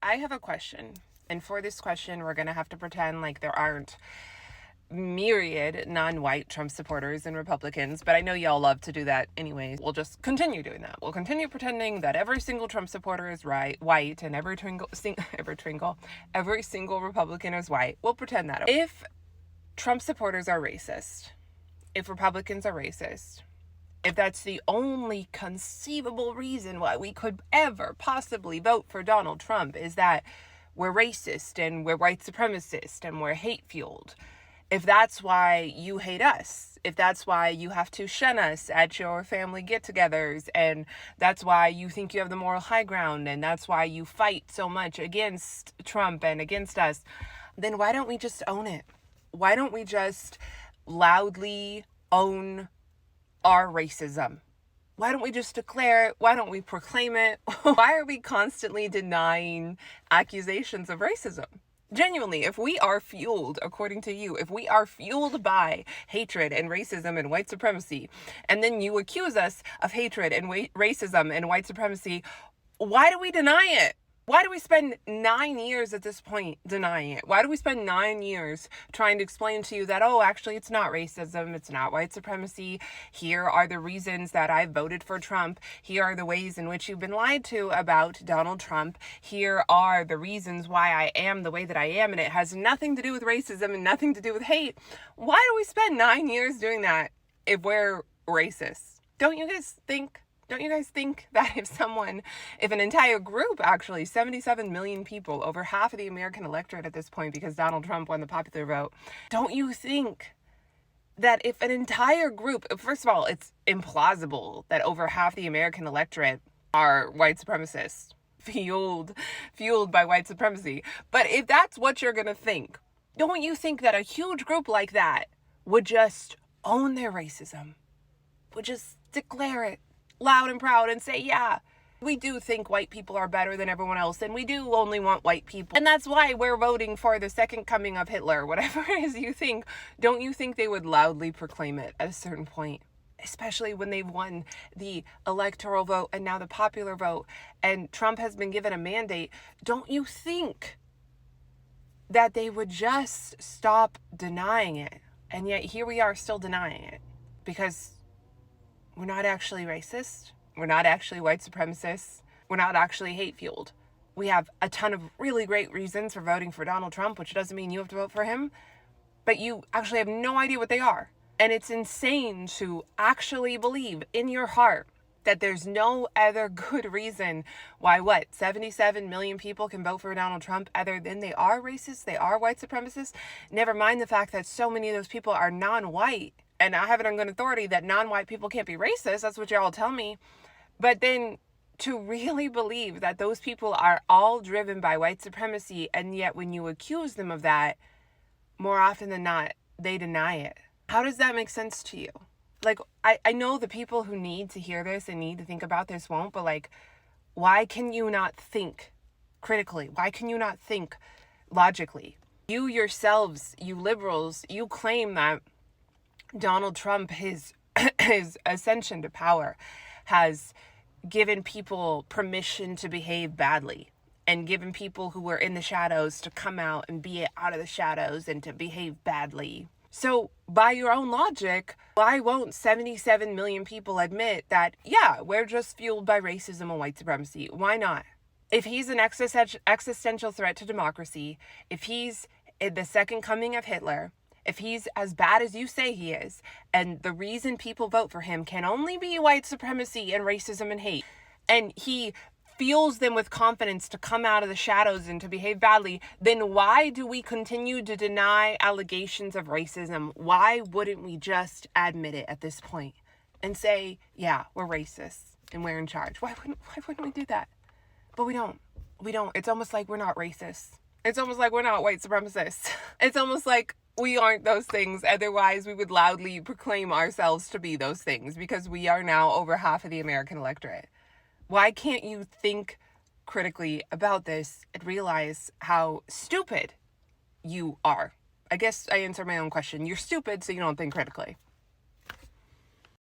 I have a question. And for this question, we're going to have to pretend like there aren't myriad non-white Trump supporters and Republicans, but I know y'all love to do that anyway. We'll just continue doing that. We'll continue pretending that every single Trump supporter is white, and every single Republican is white. We'll pretend that. If Trump supporters are racist, if Republicans are racist, if that's the only conceivable reason why we could ever possibly vote for Donald Trump is that we're racist and we're white supremacist and we're hate-fueled, if that's why you hate us, if that's why you have to shun us at your family get-togethers, and that's why you think you have the moral high ground, and that's why you fight so much against Trump and against us, then why don't we just own it? Why don't we just loudly own our racism? Why don't we just declare it? Why don't we proclaim it? Why are we constantly denying accusations of racism? Genuinely, if we are fueled, according to you, if we are fueled by hatred and racism and white supremacy, and then you accuse us of hatred and racism and white supremacy, why do we deny it? Why do we spend 9 years at this point denying it? Why do we spend 9 years trying to explain to you that, oh, actually, it's not racism, it's not white supremacy. Here are the reasons that I voted for Trump. Here are the ways in which you've been lied to about Donald Trump. Here are the reasons why I am the way that I am, and it has nothing to do with racism and nothing to do with hate. Why do we spend 9 years doing that if we're racist? Don't you guys think that if an entire group, actually 77 million people, over half of the American electorate at this point, because Donald Trump won the popular vote, don't you think that if an entire group, first of all, it's implausible that over half the American electorate are white supremacists, fueled by white supremacy. But if that's what you're going to think, don't you think that a huge group like that would just own their racism, would just declare it loud and proud and say, yeah, we do think white people are better than everyone else, and we do only want white people, and that's why we're voting for the second coming of Hitler, whatever it is you think? Don't you think they would loudly proclaim it at a certain point, especially when they've won the electoral vote and now the popular vote, and Trump has been given a mandate? Don't you think that they would just stop denying it? And yet here we are still denying it, because we're not actually racist. We're not actually white supremacists. We're not actually hate-fueled. We have a ton of really great reasons for voting for Donald Trump, which doesn't mean you have to vote for him, but you actually have no idea what they are. And it's insane to actually believe in your heart that there's no other good reason why, 77 million people can vote for Donald Trump other than they are racist, they are white supremacists. Never mind the fact that so many of those people are non-white. And I have it on good authority that non-white people can't be racist. That's what y'all tell me. But then to really believe that those people are all driven by white supremacy, and yet when you accuse them of that, more often than not, they deny it. How does that make sense to you? Like, I know the people who need to hear this and need to think about this won't, but like, why can you not think critically? Why can you not think logically? You yourselves, you liberals, you claim that Donald Trump, his ascension to power, has given people permission to behave badly and given people who were in the shadows to come out and be out of the shadows and to behave badly. So by your own logic, why won't 77 million people admit that, yeah, we're just fueled by racism and white supremacy? Why not? If he's an existential threat to democracy, if he's the second coming of Hitler, if he's as bad as you say he is, and the reason people vote for him can only be white supremacy and racism and hate, and he fuels them with confidence to come out of the shadows and to behave badly, then why do we continue to deny allegations of racism? Why wouldn't we just admit it at this point and say, yeah, we're racist and we're in charge? Why wouldn't we do that? But we don't. It's almost like we're not racist. It's almost like we're not white supremacists. It's almost like we aren't those things. Otherwise, we would loudly proclaim ourselves to be those things, because we are now over half of the American electorate. Why can't you think critically about this and realize how stupid you are? I guess I answered my own question. You're stupid, so you don't think critically.